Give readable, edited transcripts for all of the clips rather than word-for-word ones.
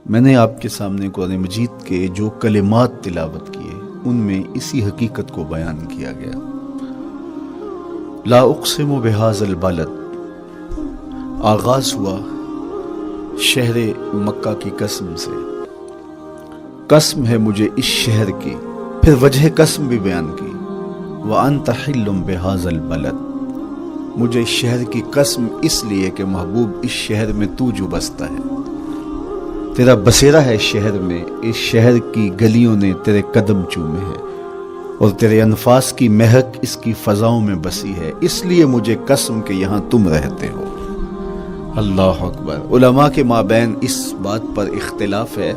میں نے آپ کے سامنے قرآن مجید کے جو کلمات تلاوت کیے ان میں اسی حقیقت کو بیان کیا گیا۔ لا اقسم بہذا البلد، آغاز ہوا شہر مکہ کی قسم سے، قسم ہے مجھے اس شہر کی، پھر وجہ قسم بھی بیان کی، وَأَنْتَ حِلٌّ بِهَذَا الْبَلَدِ، مجھے اس شہر کی قسم اس لیے کہ محبوب اس شہر میں تو جو بستا ہے، تیرا بسیرا ہے اس شہر میں، اس شہر کی گلیوں نے تیرے قدم چومے ہیں اور تیرے انفاس کی مہک اس کی فضاؤں میں بسی ہے، اس لیے مجھے قسم کہ یہاں تم رہتے ہو۔ اللہ اکبر۔ علماء کے مابین اس بات پر اختلاف ہے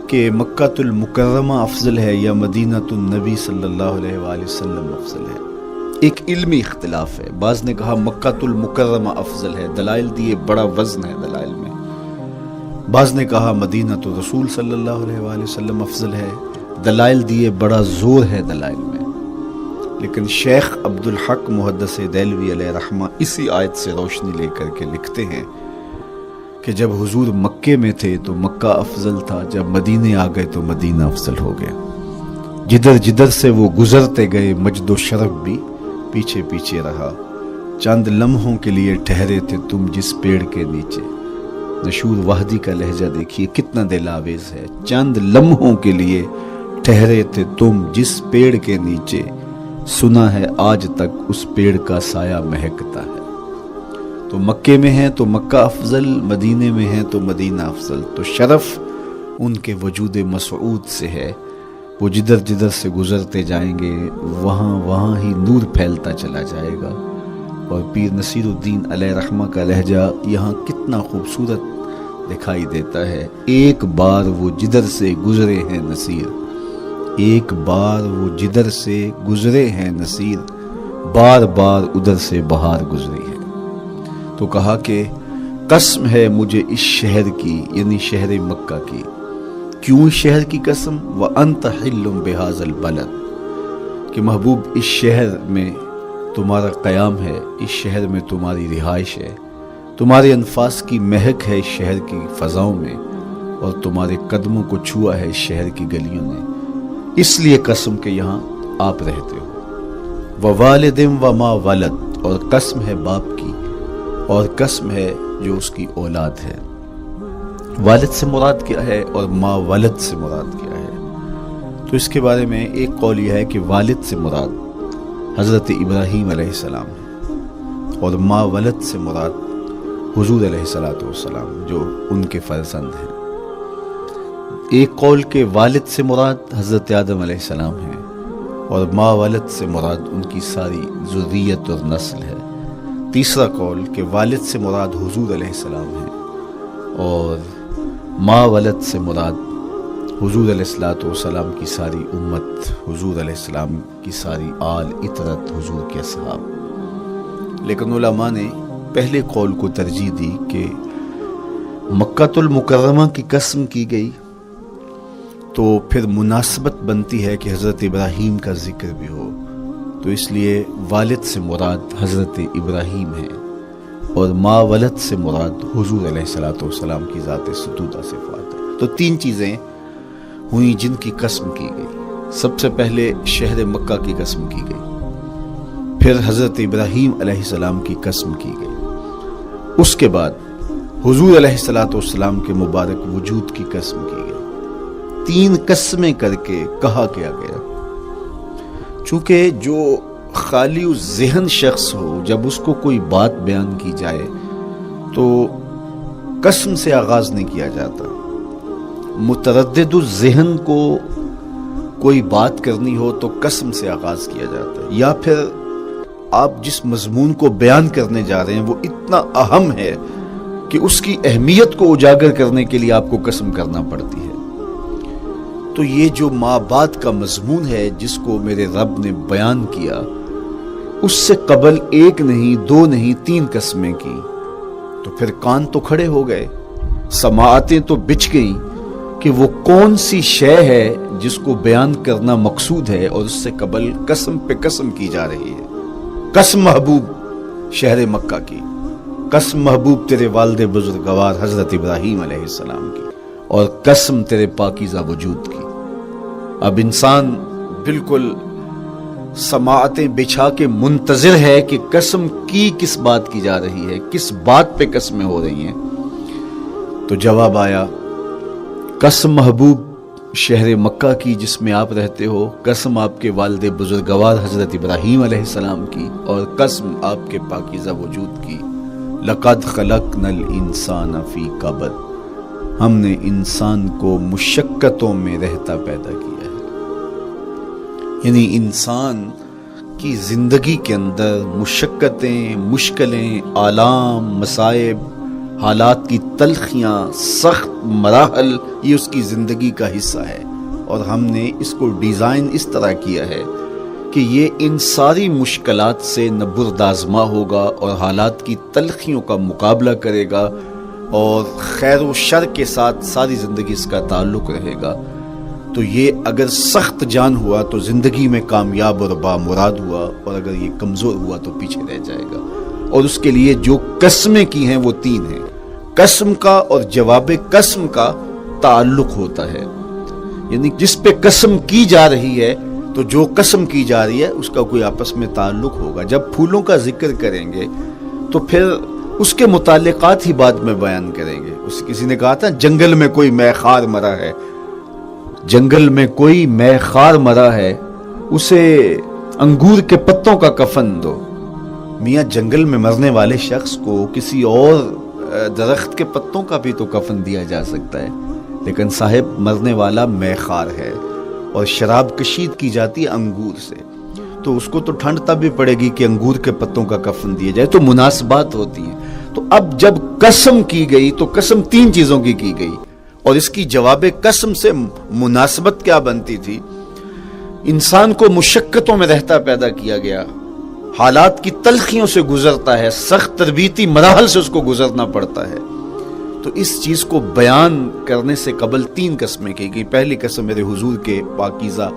کہ مکہ المکرمہ افضل ہے یا مدینہ النبی صلی اللہ علیہ وآلہ وسلم افضل ہے۔ ایک علمی اختلاف ہے، بعض نے کہا مکہ المکرمہ افضل ہے، دلائل دیے، بڑا وزن ہے دلائل میں۔ بعض نے کہا مدینہ رسول صلی اللہ علیہ وآلہ وسلم افضل ہے، دلائل دیے، بڑا زور ہے دلائل میں۔ لیکن شیخ عبدالحق محدث دہلوی علیہ رحمہ اسی آیت سے روشنی لے کر کے لکھتے ہیں کہ جب حضور مکے میں تھے تو مکہ افضل تھا، جب مدینے آ گئے تو مدینہ افضل ہو گیا۔ جدھر جدھر سے وہ گزرتے گئے مجد و شرف بھی پیچھے پیچھے رہا، چند لمحوں کے لیے ٹھہرے تھے تم جس پیڑ کے نیچے۔ نشور وحدی کا لہجہ دیکھیے کتنا دل آویز ہے، چند لمحوں کے لیے ٹھہرے تھے تم جس پیڑ کے نیچے، سنا ہے آج تک اس پیڑ کا سایہ مہکتا ہے۔ تو مکے میں ہیں تو مکہ افضل، مدینے میں ہیں تو مدینہ افضل۔ تو شرف ان کے وجود مسعود سے ہے، وہ جدھر جدھر سے گزرتے جائیں گے وہاں ہی نور پھیلتا چلا جائے گا۔ اور پیر نصیر الدین علیہ رحمہ کا لہجہ یہاں کتنا خوبصورت دکھائی دیتا ہے۔ ایک بار وہ جدھر سے گزرے ہیں نصیر، ایک بار وہ جدھر سے گزرے ہیں نصیر، بار بار ادھر سے بہار گزری ہے۔ تو کہا کہ قسم ہے مجھے اس شہر کی، یعنی شہر مکہ کی۔ کیوں شہر کی قسم؟ وَأَنْتَ حِلٌّ بِهَذَا الْبَلَدِ، کہ محبوب اس شہر میں تمہارا قیام ہے، اس شہر میں تمہاری رہائش ہے، تمہارے انفاس کی مہک ہے اس شہر کی فضاؤں میں، اور تمہارے قدموں کو چھوا ہے اس شہر کی گلیوں نے، اس لیے قسم کہ یہاں آپ رہتے ہو۔ وَوَالِدٍ وَمَا وَلَدَ، اور قسم ہے باپ کی، اور قسم ہے جو اس کی اولاد ہے۔ والد سے مراد کیا ہے اور ما ولد سے مراد کیا ہے؟ تو اس کے بارے میں ایک قول یہ ہے کہ والد سے مراد حضرت ابراہیم علیہ السلام ہے، اور ما ولد سے مراد حضور علیہ السلام جو ان کے فرزند ہیں۔ ایک قول کے والد سے مراد حضرت آدم علیہ السلام ہے، اور ما ولد سے مراد ان کی ساری ذریت اور نسل ہے۔ تیسرا قول کہ والد سے مراد حضور علیہ السلام ہے، اور ما ولد سے مراد حضور علیہ السلام کی ساری امت، حضور علیہ السلام کی ساری آل اطرت، حضور کے اصحاب۔ لیکن علماء نے پہلے قول کو ترجیح دی کہ مکہ المکرمہ کی قسم کی گئی تو پھر مناسبت بنتی ہے کہ حضرت ابراہیم کا ذکر بھی ہو، تو اس لیے والد سے مراد حضرت ابراہیم ہے، اور ما ولد سے مراد حضور علیہ السلام کی ذات ستودہ صفات ہے۔ تو تین چیزیں ہوئیں جن کی قسم کی گئی۔ سب سے پہلے شہر مکہ کی قسم کی گئی، پھر حضرت ابراہیم علیہ السلام کی قسم کی گئی، اس کے بعد حضور علیہ السلام کے مبارک وجود کی قسم کی گئی۔ تین قسمیں کر کے کہا کیا گیا، چونکہ جو خالی ذہن شخص ہو، جب اس کو کوئی بات بیان کی جائے تو قسم سے آغاز نہیں کیا جاتا۔ متردد الذہن کو کوئی بات کرنی ہو تو قسم سے آغاز کیا جاتا ہے، یا پھر آپ جس مضمون کو بیان کرنے جا رہے ہیں وہ اتنا اہم ہے کہ اس کی اہمیت کو اجاگر کرنے کے لیے آپ کو قسم کرنا پڑتی ہے۔ تو یہ جو ماں بعد کا مضمون ہے جس کو میرے رب نے بیان کیا، اس سے قبل ایک نہیں، دو نہیں، تین قسمیں کی، تو پھر کان تو کھڑے ہو گئے، سماعتیں تو بچھ گئیں کہ وہ کون سی شے ہے جس کو بیان کرنا مقصود ہے، اور اس سے قبل قسم پہ قسم کی جا رہی ہے۔ قسم محبوب شہر مکہ کی، قسم محبوب تیرے والد بزرگوار حضرت ابراہیم علیہ السلام کی، اور قسم تیرے پاکیزہ وجود کی۔ اب انسان بالکل سماعتیں بچھا کے منتظر ہے کہ قسم کی کس بات کی جا رہی ہے، کس بات پہ قسمیں ہو رہی ہیں۔ تو جواب آیا، قسم محبوب شہر مکہ کی جس میں آپ رہتے ہو، قسم آپ کے والد بزرگوار حضرت ابراہیم علیہ السلام کی، اور قسم آپ کے پاکیزہ وجود کی، لقد خلقنا الانسان فی کبد، ہم نے انسان کو مشقتوں میں رہتا پیدا کیا ہے۔ یعنی انسان کی زندگی کے اندر مشقتیں، مشکلیں، آلام، مصائب، حالات کی تلخیاں، سخت مراحل، یہ اس کی زندگی کا حصہ ہے، اور ہم نے اس کو ڈیزائن اس طرح کیا ہے کہ یہ ان ساری مشکلات سے نہ بردآزما ہوگا اور حالات کی تلخیوں کا مقابلہ کرے گا، اور خیر و شر کے ساتھ ساری زندگی اس کا تعلق رہے گا۔ تو یہ اگر سخت جان ہوا تو زندگی میں کامیاب اور بامراد ہوا، اور اگر یہ کمزور ہوا تو پیچھے رہ جائے گا۔ اور اس کے لیے جو قسمیں کی ہیں وہ 3 ہیں۔ قسم کا اور جواب قسم کا تعلق ہوتا ہے، یعنی جس پہ قسم کی جا رہی ہے تو جو قسم کی جا رہی ہے اس کا کوئی آپس میں تعلق ہوگا۔ جب پھولوں کا ذکر کریں گے تو پھر اس کے متعلقات ہی بعد میں بیان کریں گے۔ کسی نے کہا تھا جنگل میں کوئی مے خار مرا ہے، جنگل میں کوئی مے خار مرا ہے، اسے انگور کے پتوں کا کفن دو۔ میاں جنگل میں مرنے والے شخص کو کسی اور درخت کے پتوں کا بھی تو کفن دیا جا سکتا ہے، لیکن صاحب مرنے والا مے خار ہے، اور شراب کشید کی جاتی ہے انگور سے، تو اس کو تو ٹھنڈ تب بھی پڑے گی کہ انگور کے پتوں کا کفن دیا جائے۔ تو مناسبات ہوتی ہیں۔ تو اب جب قسم کی گئی تو قسم 3 چیزوں کی گئی، اور اس کی جواب قسم سے مناسبت کیا بنتی تھی؟ انسان کو مشقتوں میں رہتا پیدا کیا گیا، حالات کی تلخیوں سے گزرتا ہے، سخت تربیتی مراحل سے اس کو گزرنا پڑتا ہے۔ تو اس چیز کو بیان کرنے سے قبل 3 قسمیں کی گئی۔ پہلی قسم میرے حضور کے پاکیزہ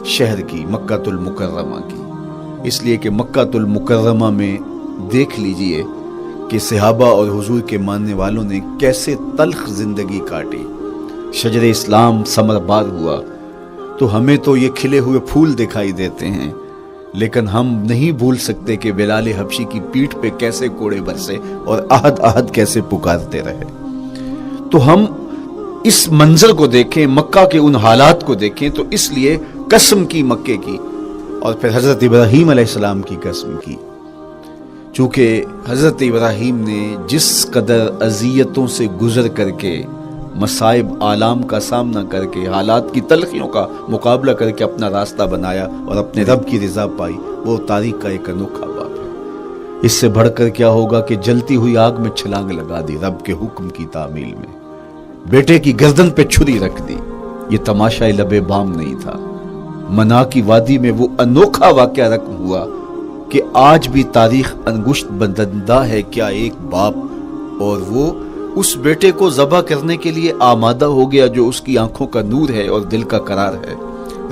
شہر کی، مکہ المکرمہ کی، اس لیے کہ مکہ المکرمہ میں دیکھ لیجئے کہ صحابہ اور حضور کے ماننے والوں نے کیسے تلخ زندگی کاٹی۔ شجر اسلام ثمر بار ہوا تو ہمیں تو یہ کھلے ہوئے پھول دکھائی دیتے ہیں، لیکن ہم نہیں بھول سکتے کہ بلال حبشی کی پیٹھ پہ کیسے کوڑے برسے اور احد احد کیسے پکارتے رہے۔ تو ہم اس منظر کو دیکھیں، مکہ کے ان حالات کو دیکھیں، تو اس لیے قسم کی مکے کی، اور پھر حضرت ابراہیم علیہ السلام کی قسم کی، چونکہ حضرت ابراہیم نے جس قدر اذیتوں سے گزر کر کے، مصائب آلام کا سامنا کر کے، حالات کی تلخیوں کا مقابلہ کر کے اپنا راستہ بنایا اور اپنے رب کی رضا پائی، وہ تاریخ کا ایک انوکھا باب ہے۔ اس سے بڑھ کر کیا ہوگا کہ جلتی ہوئی آگ میں چھلانگ لگا دی رب کے حکم کی تعمیل میں، بیٹے کی گردن پہ چھری رکھ دی۔ یہ تماشا لبے بام نہیں تھا، منا کی وادی میں وہ انوکھا واقعہ رقم ہوا کہ آج بھی تاریخ انگشت بدندہ ہے کیا ایک باپ، اور وہ اس بیٹے کو ذبح کرنے کے لیے آمادہ ہو گیا جو اس کی آنکھوں کا نور ہے اور دل کا قرار ہے،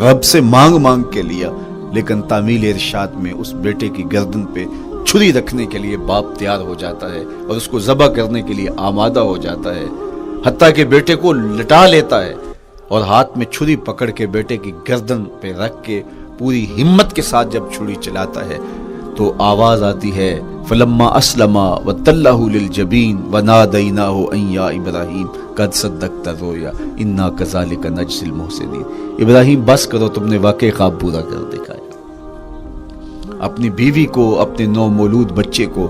رب سے مانگ مانگ کے لیا، لیکن تعمیل ارشاد میں اس بیٹے کی گردن پہ چھری رکھنے کے لیے باپ تیار ہو جاتا ہے اور اس کو ذبح کرنے کے لیے آمادہ ہو جاتا ہے، حتیٰ کہ بیٹے کو لٹا لیتا ہے اور ہاتھ میں چھری پکڑ کے بیٹے کی گردن پہ رکھ کے پوری ہمت کے ساتھ جب چھری چلاتا ہے تو آواز آتی ہے فلما اسلما وتلہ للجبین ونادیناہ ان یا ابراہیم قد صدقت الرؤیا انا کذالک نجزی المحسنین۔ ابراہیم بس کرو، تم نے واقعی خواب پورا کر دکھایا۔ اپنی بیوی کو، اپنے نو مولود بچے کو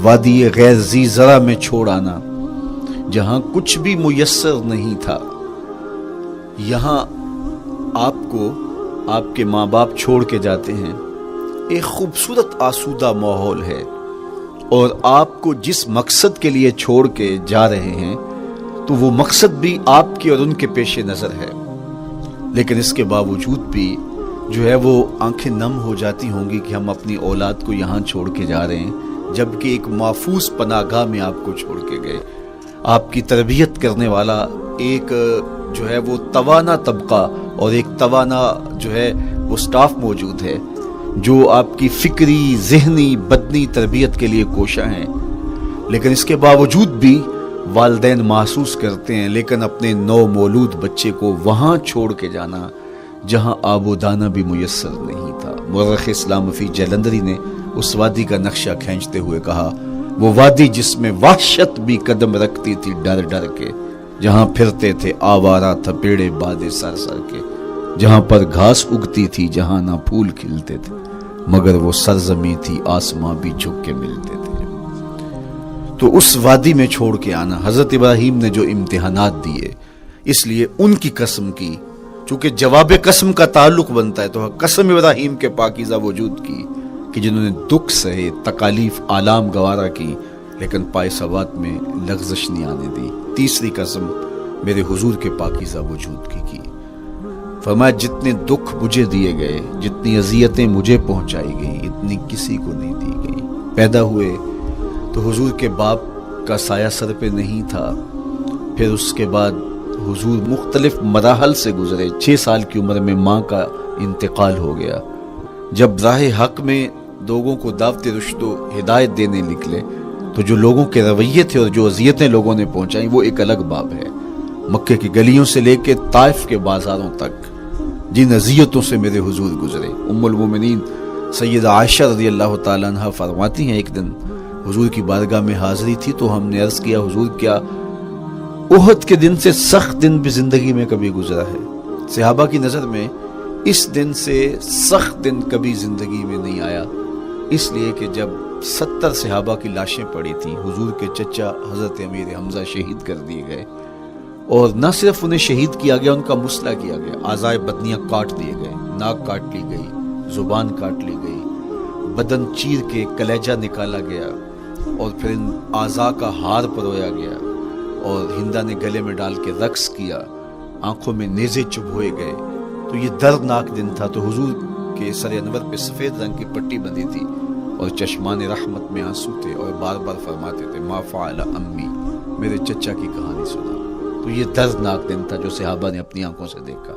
وادی غیر ذی زرع میں چھوڑ آنا، جہاں کچھ بھی میسر نہیں تھا، یہاں آپ کو آپ کے ماں باپ چھوڑ کے جاتے ہیں، ایک خوبصورت آسودہ ماحول ہے، اور آپ کو جس مقصد کے لیے چھوڑ کے جا رہے ہیں تو وہ مقصد بھی آپ کے اور ان کے پیش نظر ہے، لیکن اس کے باوجود بھی جو ہے وہ آنکھیں نم ہو جاتی ہوں گی کہ ہم اپنی اولاد کو یہاں چھوڑ کے جا رہے ہیں، جبکہ ایک محفوظ پناہ گاہ میں آپ کو چھوڑ کے گئے۔ آپ کی تربیت کرنے والا ایک جو ہے وہ توانا طبقہ اور ایک توانا جو ہے وہ سٹاف موجود ہے جو آپ کی فکری، ذہنی، بدنی تربیت کے لیے کوشاں ہیں، لیکن اس کے باوجود بھی والدین محسوس کرتے ہیں، لیکن اپنے نو مولود بچے کو وہاں چھوڑ کے جانا جہاں آب و دانہ بھی میسر نہیں تھا۔ مورخ اسلام فی جلندری نے اس وادی کا نقشہ کھینچتے ہوئے کہا، وہ وادی جس میں وحشت بھی قدم رکھتی تھی ڈر ڈر کے، جہاں پھرتے تھے آوارہ تھپیڑے بادے سر سر کے، جہاں پر گھاس اگتی تھی، جہاں نہ پھول کھلتے تھے، مگر وہ سرزمین تھی آسماں بھی جھک کے ملتے تھے۔ تو اس وادی میں چھوڑ کے آنا، حضرت ابراہیم نے جو امتحانات دیے، اس لیے ان کی قسم کی، چونکہ جواب قسم کا تعلق بنتا ہے، تو قسم ابراہیم کے پاکیزہ وجود کی کہ جنہوں نے دکھ سہے، تکالیف آلام گوارا کی، لیکن پائے ثبات میں لغزش نہیں آنے دی۔ تیسری قسم میرے حضور کے پاکیزہ وجود کی فرمایا جتنے دکھ مجھے دیے گئے، جتنی اذیتیں مجھے پہنچائی گئی، اتنی کسی کو نہیں دی گئی۔ پیدا ہوئے تو حضور کے باپ کا سایہ سر پہ نہیں تھا، پھر اس کے بعد حضور مختلف مراحل سے گزرے۔ 6 سال کی عمر میں ماں کا انتقال ہو گیا۔ جب راہ حق میں لوگوں کو دعوت رشد و ہدایت دینے نکلے تو جو لوگوں کے رویے تھے اور جو اذیتیں لوگوں نے پہنچائیں وہ ایک الگ باب ہے۔ مکے کی گلیوں سے لے کے طائف کے بازاروں تک جن اذیتوں سے میرے حضور گزرے، ام المومنین سیدہ عائشہ رضی اللہ تعالیٰ عنہ فرماتی ہیں، ایک دن حضور کی بارگاہ میں حاضری تھی تو ہم نے عرض کیا، حضور کیا احد کے دن سے سخت دن بھی زندگی میں کبھی گزرا ہے؟ صحابہ کی نظر میں اس دن سے سخت دن کبھی زندگی میں نہیں آیا، اس لیے کہ جب 70 صحابہ کی لاشیں پڑی تھیں، حضور کے چچا حضرت امیر حمزہ شہید کر دیے گئے، اور نہ صرف انہیں شہید کیا گیا، ان کا مسئلہ کیا گیا، اعضائے بدنیاں کاٹ دیے گئے، ناک کاٹ لی گئی، زبان کاٹ لی گئی، بدن چیر کے کلیجہ نکالا گیا، اور پھر ان اعضاء کا ہار پرویا گیا، اور ہندا نے گلے میں ڈال کے رقص کیا، آنکھوں میں نیزے چبھوئے گئے۔ تو یہ دردناک دن تھا۔ تو حضور کے سر انور پہ سفید رنگ کی پٹی بندھی تھی اور چشمان رحمت میں آنسو تھے، اور بار بار فرماتے تھے، ما فعل امی، میرے چچا کی کہانی سنا۔ تو یہ دردناک دن تھا جو صحابہ نے اپنی آنکھوں سے دیکھا۔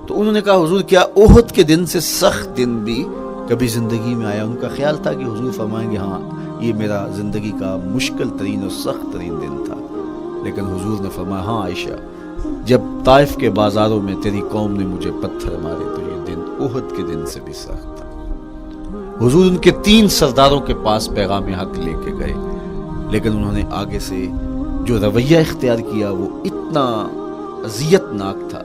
تو انہوں نے کہا، حضور کیا احد کے دن سے سخت دن بھی کبھی زندگی میں آیا؟ ان کا خیال تھا کہ حضور فرمائیں گے ہاں یہ میرا زندگی کا مشکل ترین اور سخت ترین دن تھا، لیکن حضور نے فرمایا، ہاں عائشہ، جب طائف کے بازاروں میں تیری قوم نے مجھے پتھر مارے تو یہ دن احد کے دن سے بھی سخت تھا۔ حضور ان کے 3 سرداروں کے پاس پیغام حق لے کے گئے، لیکن انہوں نے آگے سے جو رویہ اختیار کیا وہ اتنا اذیت ناک تھا۔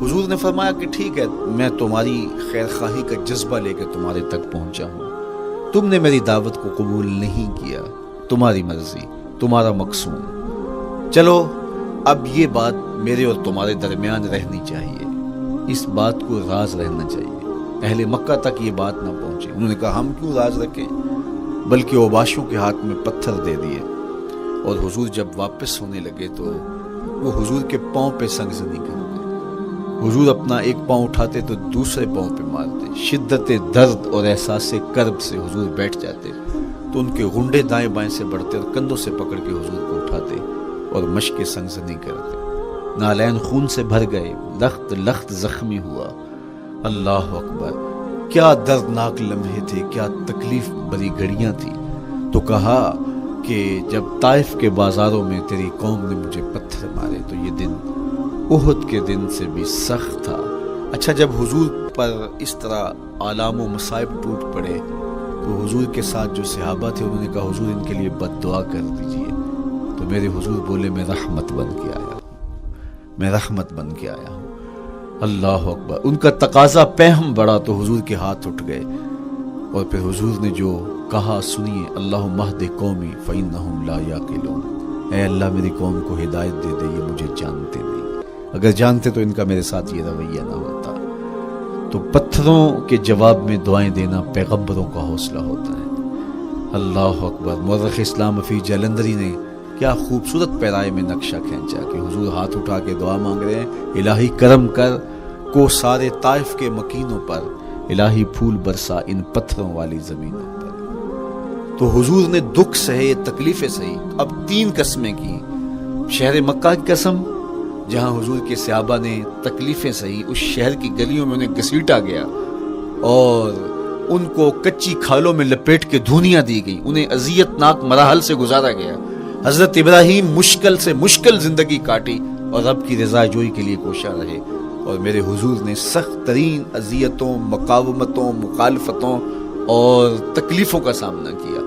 حضور نے فرمایا کہ ٹھیک ہے، میں تمہاری خیر خواہی کا جذبہ لے کے تمہارے تک پہنچا ہوں، تم نے میری دعوت کو قبول نہیں کیا، تمہاری مرضی، تمہارا مقصود، چلو اب یہ بات میرے اور تمہارے درمیان رہنی چاہیے، اس بات کو راز رہنا چاہیے، اہل مکہ تک یہ بات نہ پہنچے۔ انہوں نے کہا، ہم کیوں راز رکھیں، بلکہ اوباشوں کے ہاتھ میں پتھر دے دیے، اور حضور جب واپس ہونے لگے تو وہ حضور کے پاؤں پہ سنگزنی کرتے، حضور اپنا ایک پاؤں اٹھاتے تو دوسرے پاؤں پہ مارتے، شدت درد اور احساس کرب سے حضور بیٹھ جاتے تو ان کے گھنڈے دائیں بائیں سے بڑھتے اور کندھوں سے پکڑ کے حضور کو اٹھاتے اور مشق سنگزنی کرتے۔ نالین خون سے بھر گئے، لخت لخت زخمی ہوا۔ اللہ اکبر، کیا دردناک لمحے تھے، کیا تکلیف بری گھڑیاں تھی۔ تو کہا کہ جب طائف کے بازاروں میں تیری قوم نے مجھے پتھر مارے تو یہ دن احد کے دن سے بھی سخت تھا۔ اچھا، جب حضور پر اس طرح آلام و مصائب ٹوٹ پڑے تو حضور کے ساتھ جو صحابہ تھے انہوں نے کہا، حضور ان کے لیے بد دعا کر دیجئے۔ تو میرے حضور بولے، میں رحمت بن کے آیا ہوں، میں رحمت بن کے آیا ہوں۔ اللہ اکبر، ان کا تقاضا پہم بڑا تو حضور کے ہاتھ اٹھ گئے، اور پھر حضور نے جو کہا سنیے، اللہم اہد قومی فإنہم لا یعقلون، اے اللہ میری قوم کو ہدایت دے دے، یہ مجھے جانتے نہیں، اگر جانتے تو ان کا میرے ساتھ یہ رویہ نہ ہوتا۔ تو پتھروں کے جواب میں دعائیں دینا پیغمبروں کا حوصلہ ہوتا ہے۔ اللہ اکبر، مورخ اسلام فی جلندری نے کیا خوبصورت پیرائے میں نقشہ کھینچا کہ حضور ہاتھ اٹھا کے دعا مانگ رہے ہیں، الہی کرم کر کو سارے طائف کے مکینوں پر، الہی پھول برسا ان پتھروں والی زمینوں پر۔ تو حضور نے دکھ سہے، تکلیفیں سہی۔ اب 3 قسمیں کی، شہر مکہ کی قسم جہاں حضور کے صحابہ نے تکلیفیں سہی، اس شہر کی گلیوں میں انہیں گھسیٹا گیا اور ان کو کچی کھالوں میں لپیٹ کے دھونیاں دی گئی، انہیں اذیت ناک مراحل سے گزارا گیا، حضرت ابراہیم مشکل سے مشکل زندگی کاٹی اور رب کی رضا جوئی کے لیے کوشاں رہے، اور میرے حضور نے سخت ترین اذیتوں، مقاومتوں، مخالفتوں اور تکلیفوں کا سامنا کیا۔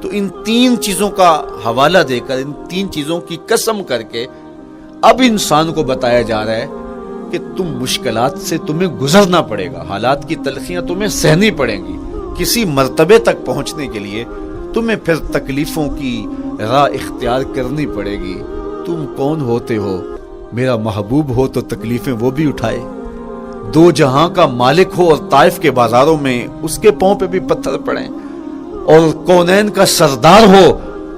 تو ان تین چیزوں کا حوالہ دے کر، ان تین چیزوں کی قسم کر کے اب انسان کو بتایا جا رہا ہے کہ تم مشکلات سے تمہیں گزرنا پڑے گا، حالات کی تلخیاں تمہیں سہنی پڑیں گی، کسی مرتبے تک پہنچنے کے لیے تمہیں پھر تکلیفوں کی راہ اختیار کرنی پڑے گی۔ تم کون ہوتے ہو؟ میرا محبوب ہو تو تکلیفیں وہ بھی اٹھائے، دو جہاں کا مالک ہو اور طائف کے بازاروں میں اس کے پاؤں پہ بھی پتھر پڑیں، اور کونین کا سردار ہو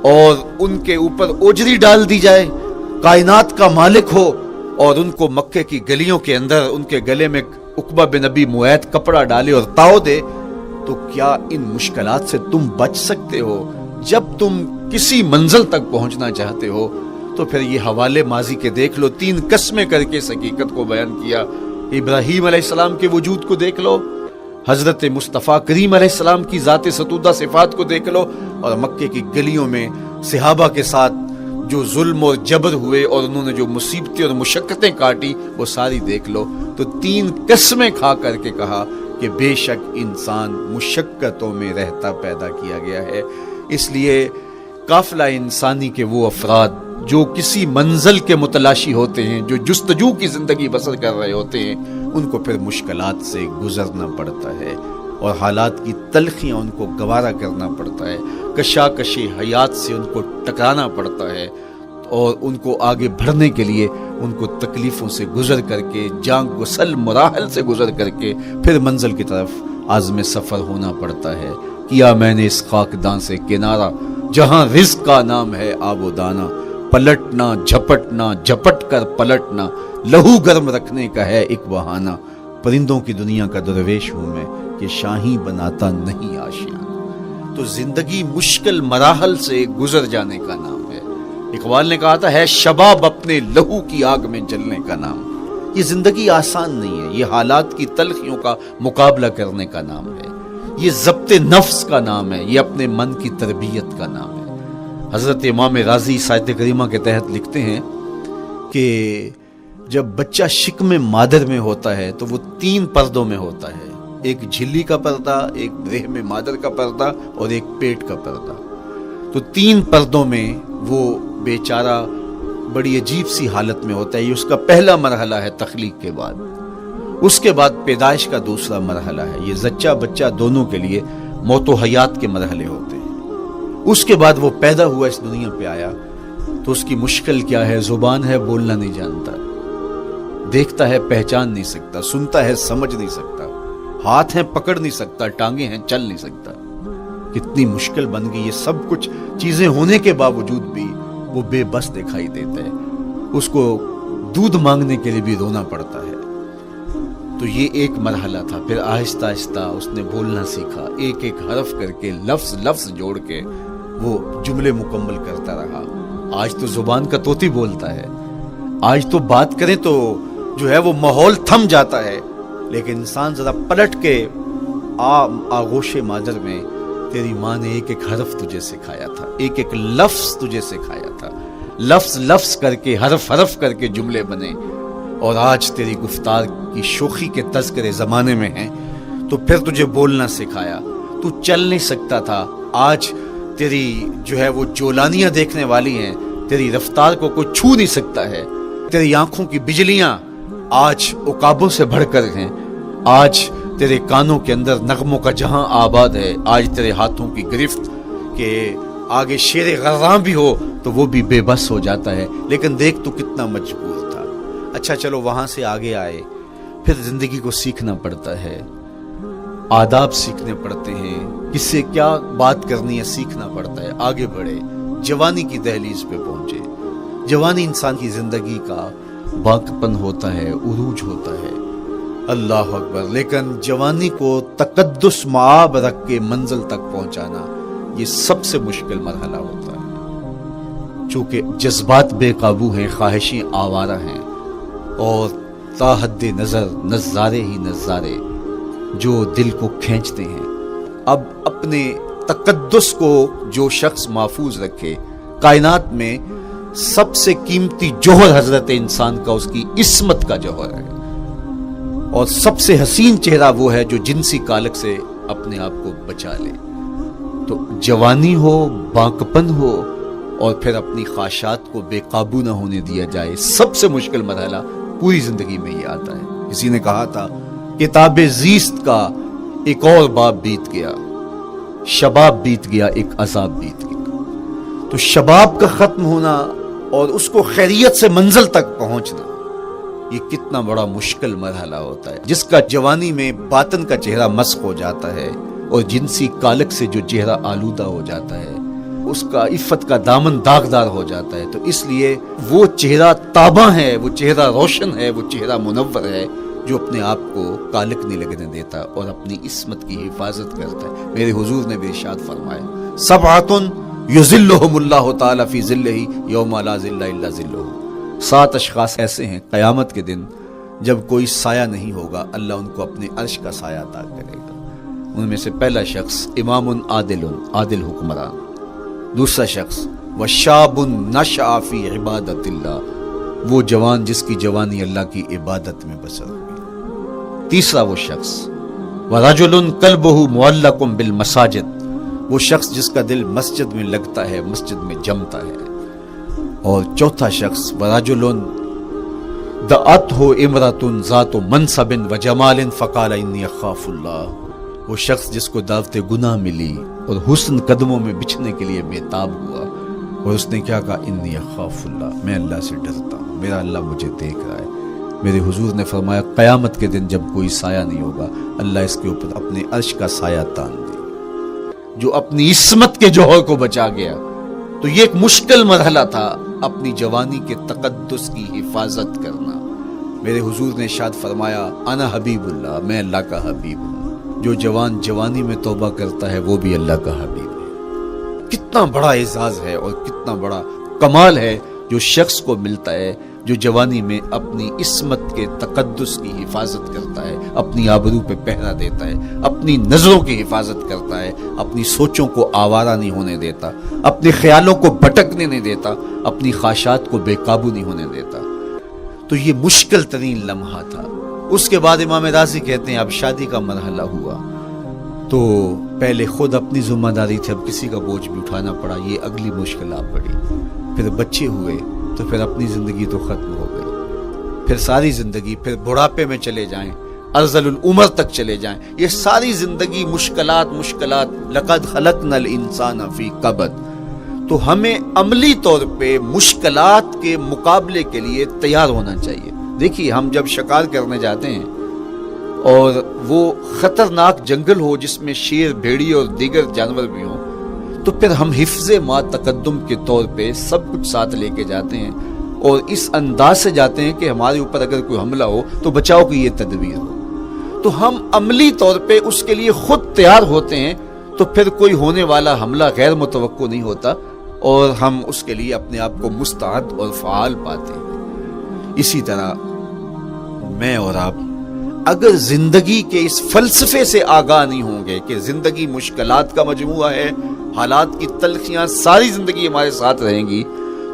اور ان کے اوپر اوجری ڈال دی جائے، کائنات کا مالک ہو اور ان کو مکے کی گلیوں کے اندر ان کے گلے میں عقبہ بن ابی معیط کپڑا ڈالے اور تاؤ دے، تو کیا ان مشکلات سے تم بچ سکتے ہو؟ جب تم کسی منزل تک پہنچنا چاہتے ہو تو پھر یہ حوالے ماضی کے دیکھ لو، تین قسمیں کر کے اس حقیقت کو بیان کیا۔ ابراہیم علیہ السلام کے وجود کو دیکھ لو، حضرت مصطفیٰ کریم علیہ السلام کی ذات ستودہ صفات کو دیکھ لو، اور مکے کی گلیوں میں صحابہ کے ساتھ جو ظلم اور جبر ہوئے اور انہوں نے جو مصیبتیں اور مشقتیں کاٹی وہ ساری دیکھ لو۔ تو تین قسمیں کھا کر کے کہا کہ بے شک انسان مشقتوں میں رہتا پیدا کیا گیا ہے۔ اس لیے قافلہ انسانی کے وہ افراد جو کسی منزل کے متلاشی ہوتے ہیں، جو جستجو کی زندگی بسر کر رہے ہوتے ہیں، ان کو پھر مشکلات سے گزرنا پڑتا ہے اور حالات کی تلخیاں ان کو گوارا کرنا پڑتا ہے، کشاکش حیات سے ان کو ٹکرانا پڑتا ہے، اور ان کو آگے بڑھنے کے لیے ان کو تکلیفوں سے گزر کر کے، جان گسل مراحل سے گزر کر کے پھر منزل کی طرف عازم سفر ہونا پڑتا ہے۔ کیا میں نے اس خاکدان سے کنارہ جہاں رزق کا نام ہے آب و دانا، پلٹنا جھپٹنا جھپٹ کر پلٹنا لہو گرم رکھنے کا ہے ایک بہانہ، پرندوں کی دنیا کا درویش ہوں میں کہ شاہی بناتا نہیں آشیانہ۔ تو زندگی مشکل مراحل سے گزر جانے کا نام ہے۔ اقبال نے کہا تھا ہے شباب اپنے لہو کی آگ میں جلنے کا نام۔ یہ زندگی آسان نہیں ہے، یہ حالات کی تلخیوں کا مقابلہ کرنے کا نام ہے، یہ ضبط نفس کا نام ہے، یہ اپنے من کی تربیت کا نام ہے۔ حضرت امام رازی سایت کریمہ کے تحت لکھتے ہیں کہ جب بچہ شکم مادر میں ہوتا ہے تو وہ تین پردوں میں ہوتا ہے، ایک جھلی کا پردہ، ایک رحم مادر کا پردہ اور ایک پیٹ کا پردہ۔ تو تین پردوں میں وہ بیچارہ بڑی عجیب سی حالت میں ہوتا ہے۔ یہ اس کا پہلا مرحلہ ہے تخلیق کے بعد، اس کے بعد پیدائش کا دوسرا مرحلہ ہے، یہ زچہ بچہ دونوں کے لیے موت و حیات کے مرحلے ہوتے ہیں۔ اس کے بعد وہ پیدا ہوا، اس دنیا پہ آیا تو اس کی مشکل کیا ہے؟ زبان ہے، بولنا نہیں جانتا، دیکھتا ہے پہچان نہیں سکتا، سنتا ہے سمجھ نہیں سکتا، ہاتھ ہیں پکڑ نہیں سکتا، ٹانگیں ہیں چل نہیں سکتا۔ کتنی مشکل بن گئی، یہ سب کچھ چیزیں ہونے کے باوجود بھی وہ بے بس دکھائی دیتا ہے، اس کو دودھ مانگنے کے لیے بھی رونا پڑتا ہے۔ تو یہ ایک مرحلہ تھا۔ پھر آہستہ آہستہ اس نے بولنا سیکھا، ایک ایک حرف کر کے، لفظ لفظ جوڑ کے وہ جملے مکمل کرتا رہا۔ آج تو زبان کا طوطی بولتا ہے، آج تو بات کریں تو جو ہے وہ ماحول تھم جاتا ہے، لیکن انسان ذرا پلٹ کے آغوش مادر میں تیری ماں نے ایک ایک حرف تجھے سکھایا تھا، ایک ایک لفظ تجھے سکھایا تھا، لفظ لفظ کر کے، حرف حرف کر کے جملے بنے، اور آج تیری گفتار کی شوخی کے تذکرے زمانے میں ہیں، تو پھر تجھے بولنا سکھایا۔ تو چل نہیں سکتا تھا، آج تیری جو ہے وہ جولانیاں دیکھنے والی ہیں، تیری رفتار کو کوئی چھو نہیں سکتا ہے، تیری آنکھوں کی بجلیاں آج عقابوں سے بڑھ کر ہیں، آج تیرے کانوں کے اندر نغموں کا جہاں آباد ہے، آج تیرے ہاتھوں کی گرفت کہ آگے شیر غراں بھی ہو تو وہ بھی بے بس ہو جاتا ہے، لیکن دیکھ تو کتنا مجبور تھا۔ اچھا چلو وہاں سے آگے آئے، پھر زندگی کو سیکھنا پڑتا ہے، آداب سیکھنے پڑتے ہیں، کس سے کیا بات کرنی ہے سیکھنا پڑتا ہے، آگے بڑھے، جوانی کی دہلیز پہ پہنچے۔ جوانی انسان کی زندگی کا باقپن ہوتا ہے، عروج ہوتا ہے، اللہ اکبر، لیکن جوانی کو تقدس معاب رکھ کے منزل تک پہنچانا یہ سب سے مشکل مرحلہ ہوتا ہے، چونکہ جذبات بے قابو ہیں، خواہشیں آوارہ ہیں، اور تا حد نظر نظارے ہی نظارے جو دل کو کھینچتے ہیں۔ اب اپنے تقدس کو جو شخص محفوظ رکھے، کائنات میں سب سے قیمتی جوہر حضرت انسان کا اس کی عصمت کا جوہر ہے، اور سب سے حسین چہرہ وہ ہے جو جنسی کالک سے اپنے آپ کو بچا لے۔ تو جوانی ہو، بانکپن ہو، اور پھر اپنی خواہشات کو بے قابو نہ ہونے دیا جائے، سب سے مشکل مرحلہ پوری زندگی میں یہ آتا ہے۔ کسی نے کہا تھا کتاب زیست کا ایک اور باب بیت گیا، شباب بیت گیا، ایک عذاب بیت گیا۔ تو شباب کا ختم ہونا اور اس کو خیریت سے منزل تک پہنچنا، یہ کتنا بڑا مشکل مرحلہ ہوتا ہے، جس کا جوانی میں باطن کا چہرہ مسخ ہو جاتا ہے اور جنسی کالک سے جو چہرہ آلودہ ہو جاتا ہے اس کا عفت کا دامن داغدار ہو جاتا ہے۔ تو اس لیے وہ چہرہ تاباں ہے، وہ چہرہ روشن ہے، وہ چہرہ منور ہے جو اپنے آپ کو کالک نہیں لگنے دیتا اور اپنی عصمت کی حفاظت کرتا ہے۔ میرے حضور نے بھی ارشاد فرمایا سبعۃ یظلھم اللہ تعالی فی ظلہ یوم لا ظل الا ظلہ، 7 اشخاص ایسے ہیں قیامت کے دن جب کوئی سایہ نہیں ہوگا، اللہ ان کو اپنے عرش کا سایہ عطا کرے گا۔ ان میں سے پہلا شخص امام عادل حکمران، دوسرا شخص وشاب نشأ فی عبادت اللہ، وہ جوان جس کی جوانی اللہ کی عبادت میں بسر ہوئی، تیسرا وہ شخص ورجل قلبہ معلق بالمساجد، وہ شخص جس کا دل مسجد میں لگتا ہے، مسجد میں جمتا ہے، اور چوتھا شخص ورجل دعتہ امرأۃ ذات منصب وجمال فقال انی اخاف اللہ، وہ شخص جس کو دعوت گناہ ملی اور حسن قدموں میں بچھنے کے لیے بےتاب ہوا، اور اس نے کیا کہا انی اخاف اللہ، میں اللہ سے ڈرتا ہوں، میرا اللہ مجھے دیکھ رہا ہے۔ میرے حضور نے فرمایا قیامت کے دن جب کوئی سایہ نہیں ہوگا، اللہ اس کے اوپر اپنے عرش کا سایہ تان دے، جو اپنی عصمت کے جوہر کو بچا گیا۔ تو یہ ایک مشکل مرحلہ تھا اپنی جوانی کے تقدس کی حفاظت کرنا۔ میرے حضور نے ارشاد فرمایا انا حبیب اللہ، میں اللہ کا حبیب ہوں، جو جوان جوانی میں توبہ کرتا ہے وہ بھی اللہ کا حبیب ہے۔ کتنا بڑا اعزاز ہے اور کتنا بڑا کمال ہے جو شخص کو ملتا ہے جو جوانی میں اپنی عصمت کے تقدس کی حفاظت کرتا ہے، اپنی آبرو پہ پہرا دیتا ہے، اپنی نظروں کی حفاظت کرتا ہے، اپنی سوچوں کو آوارہ نہیں ہونے دیتا، اپنے خیالوں کو بھٹکنے نہیں دیتا، اپنی خواہشات کو بے قابو نہیں ہونے دیتا۔ تو یہ مشکل ترین لمحہ تھا۔ اس کے بعد امام راضی کہتے ہیں اب شادی کا مرحلہ ہوا، تو پہلے خود اپنی ذمہ داری تھی، اب کسی کا بوجھ بھی اٹھانا پڑا، یہ اگلی مشکل آ پڑی۔ پھر بچے ہوئے تو پھر اپنی زندگی تو ختم ہو گئی، پھر ساری زندگی، پھر بڑھاپے میں چلے جائیں، ارذل العمر تک چلے جائیں، یہ ساری زندگی مشکلات لقد خلقنا الانسان فی کبد۔ تو ہمیں عملی طور پہ مشکلات کے مقابلے کے لیے تیار ہونا چاہیے۔ دیکھیے ہم جب شکار کرنے جاتے ہیں اور وہ خطرناک جنگل ہو جس میں شیر، بھیڑی اور دیگر جانور بھی ہوں، تو پھر ہم حفظ ما تقدم کے طور پہ سب کچھ ساتھ لے کے جاتے ہیں اور اس انداز سے جاتے ہیں کہ ہمارے اوپر اگر کوئی حملہ ہو تو بچاؤ کی یہ تدبیر ہو۔ تو ہم عملی طور پہ اس کے لیے خود تیار ہوتے ہیں، تو پھر کوئی ہونے والا حملہ غیر متوقع نہیں ہوتا اور ہم اس کے لیے اپنے آپ کو مستعد اور فعال پاتے ہیں۔ اسی طرح میں اور آپ اگر زندگی کے اس فلسفے سے آگاہ نہیں ہوں گے کہ زندگی مشکلات کا مجموعہ ہے، حالات کی تلخیاں ساری زندگی ہمارے ساتھ رہیں گی،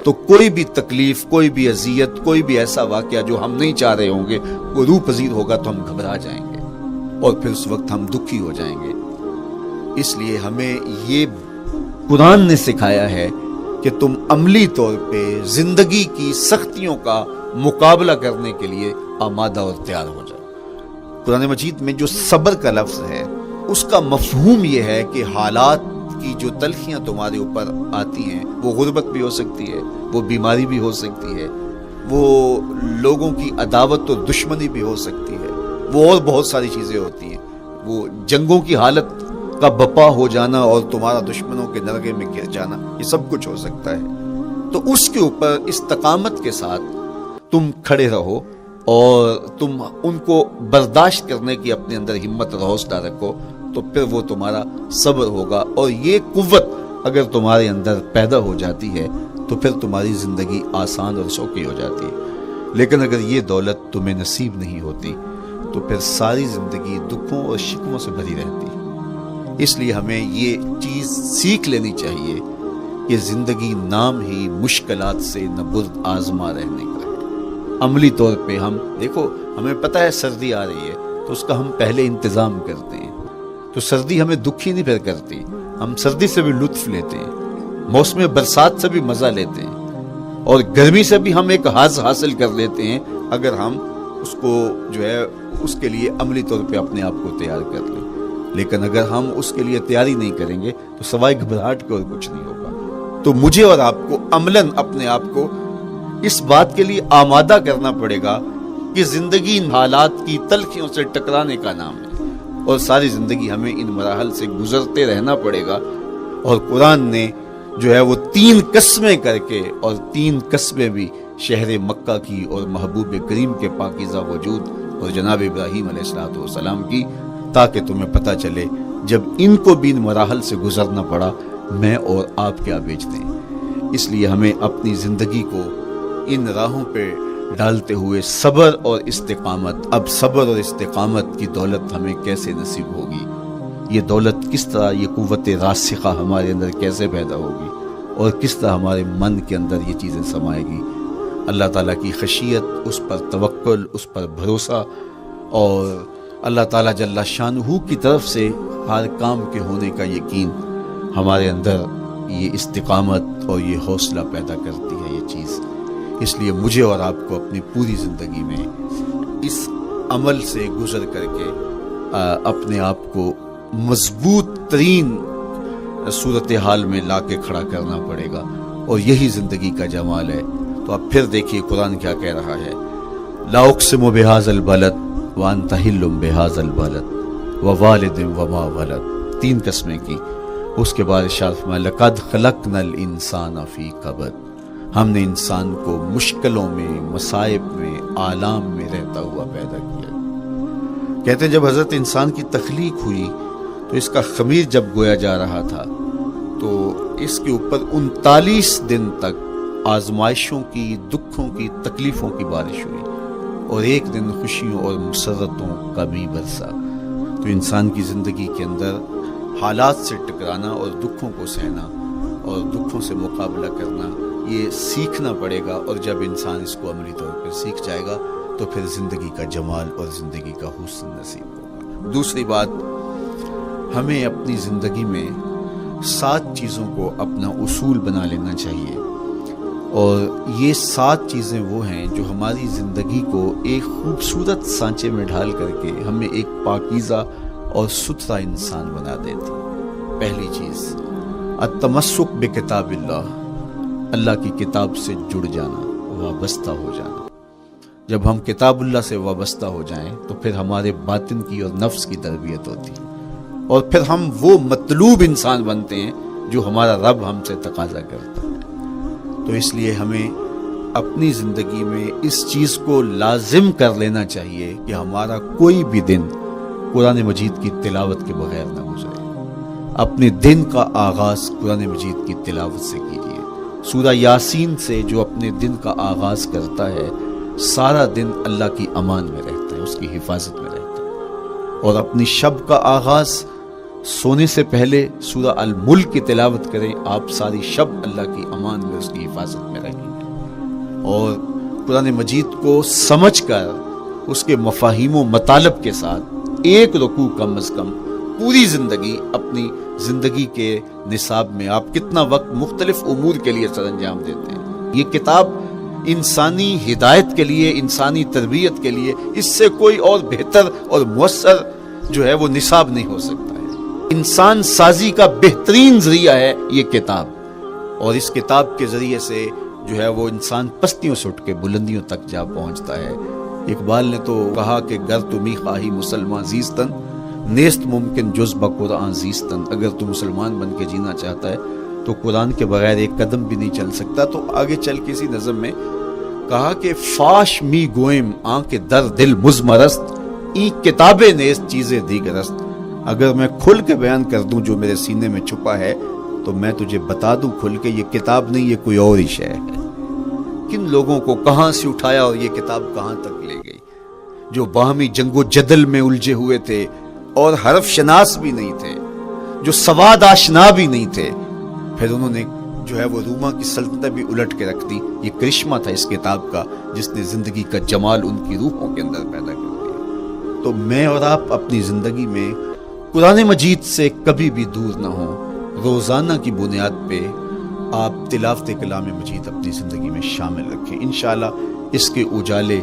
تو کوئی بھی تکلیف، کوئی بھی اذیت، کوئی بھی ایسا واقعہ جو ہم نہیں چاہ رہے ہوں گے وہ روح پذیر ہوگا تو ہم گھبرا جائیں گے اور پھر اس وقت ہم دکھی ہو جائیں گے۔ اس لیے ہمیں یہ قرآن نے سکھایا ہے کہ تم عملی طور پہ زندگی کی سختیوں کا مقابلہ کرنے کے لیے آمادہ اور تیار ہو جاؤ۔ قرآن مجید میں جو صبر کا لفظ ہے اس کا مفہوم یہ ہے کہ حالات کی جو تلخیاں تمہارے اوپر آتی ہیں، وہ غربت بھی ہو سکتی ہے، وہ بیماری بھی ہو سکتی ہے، وہ لوگوں کی عداوت اور دشمنی بھی ہو سکتی ہے، وہ اور بہت ساری چیزیں ہوتی ہیں، وہ جنگوں کی حالت کا بپا ہو جانا اور تمہارا دشمنوں کے نرغے میں گر جانا، یہ سب کچھ ہو سکتا ہے۔ تو اس کے اوپر استقامت کے ساتھ تم کھڑے رہو اور تم ان کو برداشت کرنے کی اپنے اندر ہمت اور حوصلہ رکھو، تو پھر وہ تمہارا صبر ہوگا، اور یہ قوت اگر تمہارے اندر پیدا ہو جاتی ہے تو پھر تمہاری زندگی آسان اور شوقی ہو جاتی ہے۔ لیکن اگر یہ دولت تمہیں نصیب نہیں ہوتی تو پھر ساری زندگی دکھوں اور شکووں سے بھری رہتی ہے۔ اس لیے ہمیں یہ چیز سیکھ لینی چاہیے کہ زندگی نام ہی مشکلات سے نہ برد آزما رہنے کا ہے۔ عملی طور پہ ہم دیکھو، ہمیں پتہ ہے سردی آ رہی ہے تو اس کا ہم پہلے انتظام کرتے ہیں، تو سردی ہمیں دکھی نہیں پھر کرتی، ہم سردی سے بھی لطف لیتے ہیں، موسم برسات سے بھی مزہ لیتے ہیں، اور گرمی سے بھی ہم ایک حاص حاصل کر لیتے ہیں اگر ہم اس کو جو ہے اس کے لیے عملی طور پہ اپنے آپ کو تیار کر لیں۔ لیکن اگر ہم اس کے لیے تیاری نہیں کریں گے تو سوائے گھبراہٹ کے اور کچھ نہیں ہوگا۔ تو مجھے اور آپ کو عملاً اپنے آپ کو اس بات کے لیے آمادہ کرنا پڑے گا کہ زندگی ان حالات کی تلخیوں سے ٹکرانے کا نام ہے، اور ساری زندگی ہمیں ان مراحل سے گزرتے رہنا پڑے گا۔ اور قرآن نے جو ہے وہ 3 قسمیں کر کے، اور 3 قسمیں بھی شہر مکہ کی اور محبوب کریم کے پاکیزہ وجود اور جناب ابراہیم علیہ السلام کی، تاکہ تمہیں پتہ چلے جب ان کو بھی ان مراحل سے گزرنا پڑا میں اور آپ کیا بیچتے ہیں۔ اس لیے ہمیں اپنی زندگی کو ان راہوں پہ ڈالتے ہوئے صبر اور استقامت، اب صبر اور استقامت کی دولت ہمیں کیسے نصیب ہوگی، یہ دولت کس طرح، یہ قوت راسخہ ہمارے اندر کیسے پیدا ہوگی، اور کس طرح ہمارے من کے اندر یہ چیزیں سمائے گی۔ اللہ تعالیٰ کی خشیت، اس پر توکل، اس پر بھروسہ، اور اللہ تعالیٰ جل شانہ کی طرف سے ہر کام کے ہونے کا یقین ہمارے اندر یہ استقامت اور یہ حوصلہ پیدا کرتی ہے یہ چیز۔ اس لیے مجھے اور آپ کو اپنی پوری زندگی میں اس عمل سے گزر کر کے اپنے آپ کو مضبوط ترین صورتحال میں لا کے کھڑا کرنا پڑے گا، اور یہی زندگی کا جمال ہے۔ تو اب پھر دیکھیے قرآن کیا کہہ رہا ہے، لا اقسم بہذا البلد وانت حل بہذا البلد ووالد وما ولد، 3 قسمیں کی۔ اس کے بعد ارشاد فرمایا لقد خلقنا الانسان فی کبد، ہم نے انسان کو مشکلوں میں، مصائب میں، آلام میں رہتا ہوا پیدا کیا۔ کہتے ہیں جب حضرت انسان کی تخلیق ہوئی تو اس کا خمیر جب گویا جا رہا تھا تو اس کے اوپر 39 دن تک آزمائشوں کی، دکھوں کی، تکلیفوں کی بارش ہوئی، اور 1 دن خوشیوں اور مسرتوں کا بھی برسا۔ تو انسان کی زندگی کے اندر حالات سے ٹکرانا اور دکھوں کو سہنا اور دکھوں سے مقابلہ کرنا یہ سیکھنا پڑے گا، اور جب انسان اس کو عملی طور پر سیکھ جائے گا تو پھر زندگی کا جمال اور زندگی کا حسن نصیب ہوگا۔ دوسری بات، ہمیں اپنی زندگی میں 7 چیزوں کو اپنا اصول بنا لینا چاہیے، اور یہ 7 چیزیں وہ ہیں جو ہماری زندگی کو ایک خوبصورت سانچے میں ڈھال کر کے ہمیں ایک پاکیزہ اور ستھرا انسان بنا دیتی۔ پہلی چیز، التمسک بکتاب اللہ، اللہ کی کتاب سے جڑ جانا، وابستہ ہو جانا۔ جب ہم کتاب اللہ سے وابستہ ہو جائیں تو پھر ہمارے باطن کی اور نفس کی تربیت ہوتی ہے، اور پھر ہم وہ مطلوب انسان بنتے ہیں جو ہمارا رب ہم سے تقاضا کرتا ہے۔ تو اس لیے ہمیں اپنی زندگی میں اس چیز کو لازم کر لینا چاہیے کہ ہمارا کوئی بھی دن قرآن مجید کی تلاوت کے بغیر نہ گزرے۔ اپنے دن کا آغاز قرآن مجید کی تلاوت سے کیجیے۔ سورہ یاسین سے جو اپنے دن کا آغاز کرتا ہے سارا دن اللہ کی امان میں رہتا ہے، اس کی حفاظت میں رہتا ہے۔ اور اپنی شب کا آغاز سونے سے پہلے سورہ الملک کی تلاوت کریں، آپ ساری شب اللہ کی امان میں، اس کی حفاظت میں رہیں گے۔ اور قرآن مجید کو سمجھ کر اس کے مفاہیم و مطالب کے ساتھ 1 رکوع کم از کم پوری زندگی، اپنی زندگی کے نصاب میں آپ کتنا وقت مختلف امور کے لیے سر انجام دیتے ہیں۔ یہ کتاب انسانی ہدایت کے لیے، انسانی تربیت کے لیے، اس سے کوئی اور بہتر اور مؤثر جو ہے وہ نصاب نہیں ہو سکتا ہے۔ انسان سازی کا بہترین ذریعہ ہے یہ کتاب، اور اس کتاب کے ذریعے سے جو ہے وہ انسان پستیوں سے اٹھ کے بلندیوں تک جا پہنچتا ہے۔ اقبال نے تو کہا کہ گر تمی خواہی مسلمان زیستن نیست ممکن جز بقرآن زیستن، اگر تو مسلمان بن کے جینا چاہتا ہے تو قرآن کے بغیر ایک قدم بھی نہیں چل سکتا۔ تو آگے چل کے اسی نظم میں کہا کہ فاش می گوئم آنکھ در دل مزمرست ای کتابیں نیست چیزیں دیگرست، اگر میں کھل کے بیان کر دوں جو میرے سینے میں چھپا ہے تو میں تجھے بتا دوں کھل کے یہ کتاب نہیں، یہ کوئی اور ہی شے ہے۔ کن لوگوں کو کہاں سے اٹھایا اور یہ کتاب کہاں تک لے گئی، جو باہمی جنگ و جدل میں الجھے ہوئے تھے اور حرف شناس بھی نہیں تھے، جو سواد آشنا بھی نہیں تھے، پھر انہوں نے جو ہے وہ روما کی سلطنت بھی الٹ کے رکھ دی. یہ کرشمہ تھا اس کتاب کا جس نے زندگی کا جمال ان کی روحوں کے اندر پیدا کر دیا. تو میں اور آپ اپنی زندگی میں قرآن مجید سے کبھی بھی دور نہ ہوں. روزانہ کی بنیاد پہ آپ تلاوت کلام مجید اپنی زندگی میں شامل رکھیں. انشاءاللہ اس کے اجالے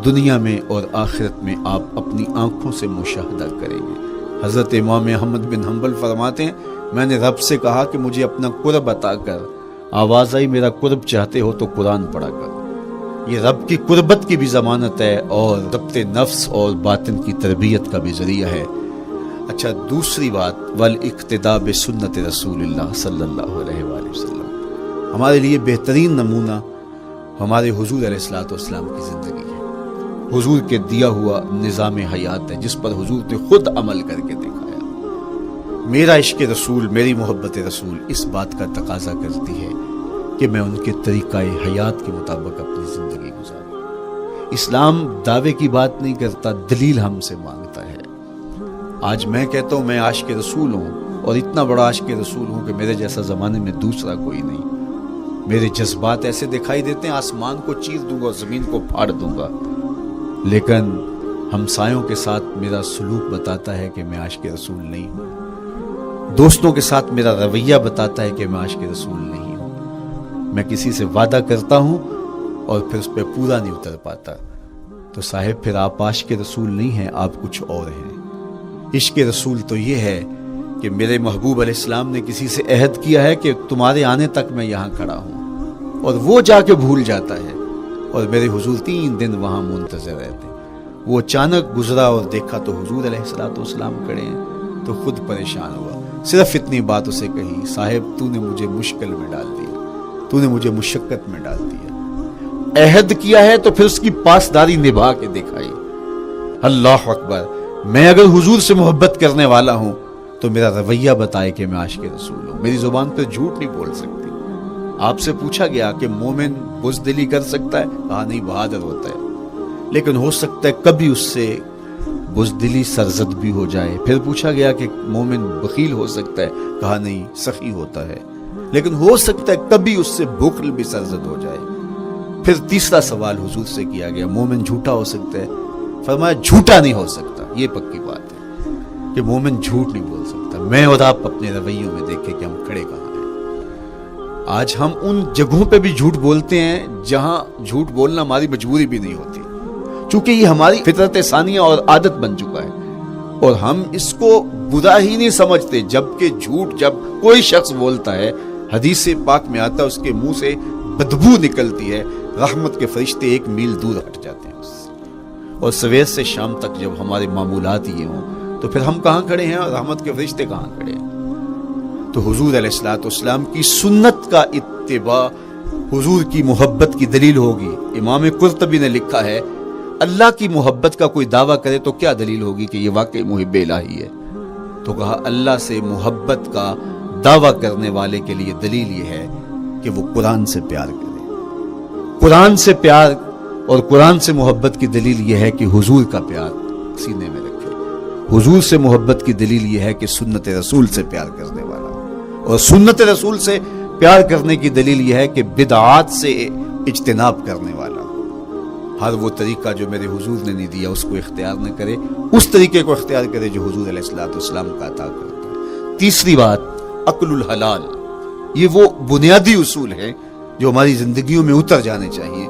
دنیا میں اور آخرت میں آپ اپنی آنکھوں سے مشاہدہ کریں گے. حضرت امام احمد بن حنبل فرماتے ہیں میں نے رب سے کہا کہ مجھے اپنا قرب عطا کر. آواز آئی میرا قرب چاہتے ہو تو قرآن پڑھا کر. یہ رب کی قربت کی بھی ضمانت ہے اور ضبط نفس اور باطن کی تربیت کا بھی ذریعہ ہے. اچھا دوسری بات والاقتداء بسنت رسول اللہ صلی اللہ علیہ وآلہ وسلم. ہمارے لیے بہترین نمونہ ہمارے حضور علیہ الصلوۃ والسلام کی زندگی ہے. حضور کے دیا ہوا نظام حیات ہے جس پر حضور نے خود عمل کر کے دکھایا. میرا عشق رسول میری محبت رسول اس بات کا تقاضا کرتی ہے کہ میں ان کے طریقہ حیات کے مطابق اپنی زندگی گزاروں. اسلام دعوے کی بات نہیں کرتا، دلیل ہم سے مانگتا ہے. آج میں کہتا ہوں میں عاشق رسول ہوں اور اتنا بڑا عاشق رسول ہوں کہ میرے جیسا زمانے میں دوسرا کوئی نہیں. میرے جذبات ایسے دکھائی دیتے ہیں آسمان کو چیر دوں گا اور زمین کو پھاڑ دوں گا، لیکن ہمسایوں کے ساتھ میرا سلوک بتاتا ہے کہ میں عاشق رسول نہیں ہوں. دوستوں کے ساتھ میرا رویہ بتاتا ہے کہ میں عاشق رسول نہیں ہوں. میں کسی سے وعدہ کرتا ہوں اور پھر اس پہ پورا نہیں اتر پاتا، تو صاحب پھر آپ عاشق رسول نہیں ہیں، آپ کچھ اور ہیں. عشق رسول تو یہ ہے کہ میرے محبوب علیہ السلام نے کسی سے عہد کیا ہے کہ تمہارے آنے تک میں یہاں کھڑا ہوں، اور وہ جا کے بھول جاتا ہے اور میرے حضور 3 دن وہاں منتظر رہتے. وہ اچانک گزرا اور دیکھا تو حضور علیہ السلام کھڑے ہیں، تو خود پریشان ہوا. صرف اتنی بات اسے کہی صاحب تو نے مجھے مشکل میں ڈال دیا، تو نے مجھے مشقت میں ڈال دیا. عہد کیا ہے تو پھر اس کی پاسداری نبھا کے دکھائی. اللہ اکبر. میں اگر حضور سے محبت کرنے والا ہوں تو میرا رویہ بتائے کہ میں عاشق رسول ہوں. میری زبان پہ جھوٹ نہیں بول سکتی. آپ سے پوچھا گیا کہ مومن بزدلی کر سکتا ہے؟ کہا نہیں، بہادر ہوتا ہے. لیکن ہو سکتا ہے کبھی اس سے بزدلی سرزد بھی ہو جائے. پھر پوچھا گیا کہ مومن بخیل ہو سکتا ہے؟ کہا نہیں، سخی ہوتا ہے. لیکن ہو سکتا ہے کبھی اس سے بخل بھی سرزد ہو جائے. پھر تیسرا سوال حضور سے کیا گیا مومن جھوٹا ہو سکتا ہے؟ فرمایا جھوٹا نہیں ہو سکتا. یہ پکی بات ہے کہ مومن جھوٹ نہیں بول سکتا. میں اور آپ اپنے رویوں میں دیکھیں کہ ہم کھڑے کہاں ہیں. آج ہم ان جگہوں پہ بھی جھوٹ بولتے ہیں جہاں جھوٹ بولنا ہماری مجبوری بھی نہیں ہوتی، چونکہ یہ ہماری فطرت ثانیہ اور عادت بن چکا ہے، اور ہم اس کو برا ہی نہیں سمجھتے. جبکہ جھوٹ جب کوئی شخص بولتا ہے، حدیث پاک میں آتا ہے اس کے منہ سے بدبو نکلتی ہے، رحمت کے فرشتے 1 میل دور ہٹ جاتے ہیں اس سے. اور سویر سے شام تک جب ہمارے معمولات یہ ہوں تو پھر ہم کہاں کھڑے ہیں اور رحمت کے فرشتے کہاں کھڑے ہیں؟ تو حضور علیہ الصلوۃ والسلام کی سنت کا اتباع حضور کی محبت کی دلیل ہوگی. امام قرطبی نے لکھا ہے اللہ کی محبت کا کوئی دعویٰ کرے تو کیا دلیل ہوگی کہ یہ واقعی محب الہی ہے؟ تو کہا اللہ سے محبت کا دعویٰ کرنے والے کے لیے دلیل یہ ہے کہ وہ قرآن سے پیار کرے. قرآن سے پیار اور قرآن سے محبت کی دلیل یہ ہے کہ حضور کا پیار سینے میں رکھے. حضور سے محبت کی دلیل یہ ہے کہ سنت رسول سے پیار کرنے والا ہو، اور سنت رسول سے پیار کرنے کی دلیل یہ ہے کہ بدعات سے اجتناب کرنے والا ہو. ہر وہ طریقہ جو میرے حضور نے نہیں دیا اس کو اختیار نہ کرے، اس طریقے کو اختیار کرے جو حضور علیہ الصلوۃ والسلام کا عطا کرتا ہے. تیسری بات عقل الحلال. یہ وہ بنیادی اصول ہیں جو ہماری زندگیوں میں اتر جانے چاہیے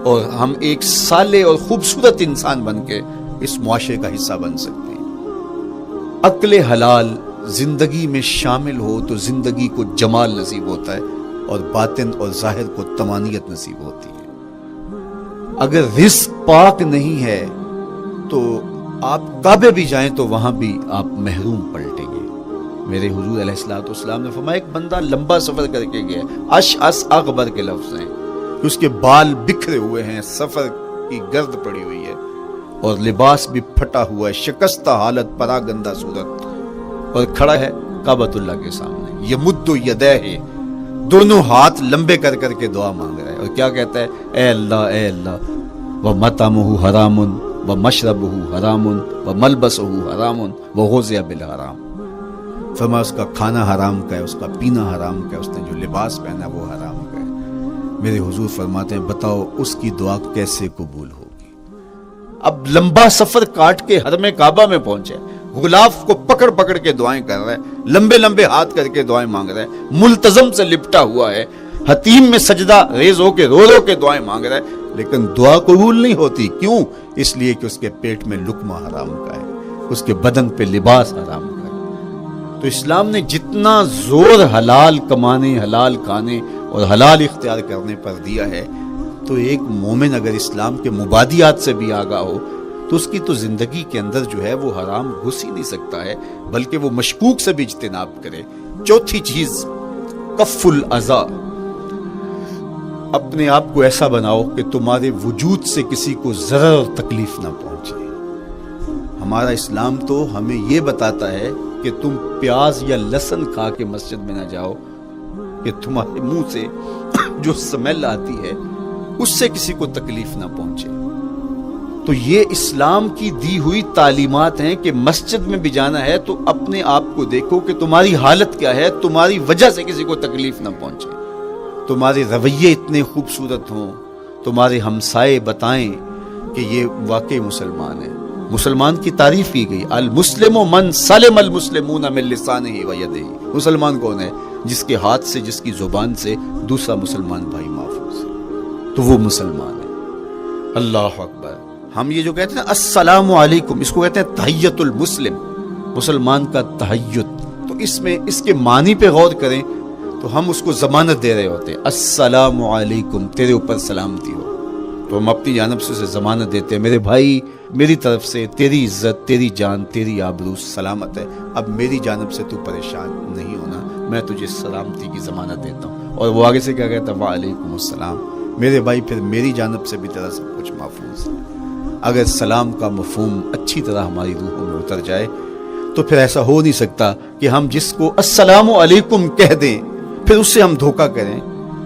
اور ہم ایک صالح اور خوبصورت انسان بن کے اس معاشرے کا حصہ بن سکتے ہیں. عقل حلال زندگی میں شامل ہو تو زندگی کو جمال نصیب ہوتا ہے اور باطن اور ظاہر کو طمانینت نصیب ہوتی ہے. اگر رزق پاک نہیں ہے تو آپ کعبے بھی جائیں تو وہاں بھی آپ محروم پلٹیں گے. میرے حضور علیہ الصلوۃ والسلام نے فرمایا ایک بندہ لمبا سفر کر کے گیا، اشعث اغبر کے لفظ ہیں، اس کے بال بکھرے ہوئے ہیں، سفر کی گرد پڑی ہوئی ہے اور لباس بھی پھٹا ہوا ہے، شکستہ حالت، پراگندہ صورت، اور کھڑا ہے کعبۃ اللہ کے سامنے. یمد یدیہ، دونوں ہاتھ لمبے کر کر کے دعا مانگ رہا ہے اور کیا کہتا ہے؟ اے اللہ ومطعمہ حرام ومشربہ حرام وملبسہ حرام وغذی بالحرام. فرمایا اس کا کھانا حرام کا ہے، اس کا پینا حرام کا ہے، اس نے جو لباس پہنا وہ حرام کا ہے۔ میرے حضور فرماتے ہیں بتاؤ اس کی دعا کیسے قبول ہوگی؟ اب لمبا سفر کاٹ کے حرم کعبہ میں پہنچے، غلاف کو پکڑ پکڑ کے دعائیں کر رہا ہے، لمبے لمبے ہاتھ کر کے دعائیں مانگ رہا ہے، ملتزم سے لپٹا ہوا ہے، حتیم میں سجدہ ریز ہو کے رو رو کے دعائیں مانگ رہا ہے، لیکن دعا قبول نہیں ہوتی۔ کیوں؟ اس لیے کہ اس کے پیٹ میں لقمہ حرام کا ہے، اس کے بدن پہ لباس حرام کا ہے۔ تو اسلام نے جتنا زور حلال کمانے، حلال کھانے اور حلال اختیار کرنے پر دیا ہے، تو ایک مومن اگر اسلام کے مبادیات سے بھی آگاہ ہو تو اس کی تو زندگی کے اندر جو ہے وہ حرام گھس ہی نہیں سکتا ہے، بلکہ وہ مشکوک سے بھی اجتناب کرے۔ چوتھی چیز کف الاذی، اپنے آپ کو ایسا بناؤ کہ تمہارے وجود سے کسی کو ضرر اور تکلیف نہ پہنچے۔ ہمارا اسلام تو ہمیں یہ بتاتا ہے کہ تم پیاز یا لہسن کھا کے مسجد میں نہ جاؤ کہ تمہارے منہ سے جو سمیل آتی ہے اس سے کسی کو تکلیف نہ پہنچے۔ تو یہ اسلام کی دی ہوئی تعلیمات ہیں کہ مسجد میں بھی جانا ہے تو اپنے آپ کو دیکھو کہ تمہاری حالت کیا ہے، تمہاری وجہ سے کسی کو تکلیف نہ پہنچے، تمہارے رویے اتنے خوبصورت ہوں، تمہارے ہمسائے بتائیں کہ یہ واقعی مسلمان ہے۔ مسلمان کی تعریف کی گئی، المسلم من سلم المسلمون من لسانہ و یدہ۔ مسلمان کون ہے؟ جس کے ہاتھ سے، جس کی زبان سے دوسرا مسلمان بھائی محفوظ ہے، تو وہ مسلمان ہے۔ اللہ اکبر۔ ہم یہ جو کہتے ہیں نا السلام علیکم، اس کو کہتے ہیں تحیت المسلم، مسلمان کا تحیت۔ تو اس میں اس کے معنی پہ غور کریں تو ہم اس کو ضمانت دے رہے ہوتے ہیں، السلام علیکم، تیرے اوپر سلامتی ہو۔ تو ہم اپنی جانب سے اسے ضمانت دیتے ہیں، میرے بھائی میری طرف سے تیری عزت، تیری جان، تیری آبرو سلامت ہے، اب میری جانب سے تو پریشان نہیں ہونا، میں تجھے سلامتی کی ضمانت دیتا ہوں۔ اور وہ آگے سے کیا کہتا ہے؟ وعلیکم السلام، میرے بھائی پھر میری جانب سے بھی تیرا سب کچھ محفوظ ہے۔ اگر سلام کا مفہوم اچھی طرح ہماری روحوں میں اتر جائے تو پھر ایسا ہو نہیں سکتا کہ ہم جس کو السلام علیکم کہہ دیں پھر اس سے ہم دھوکہ کریں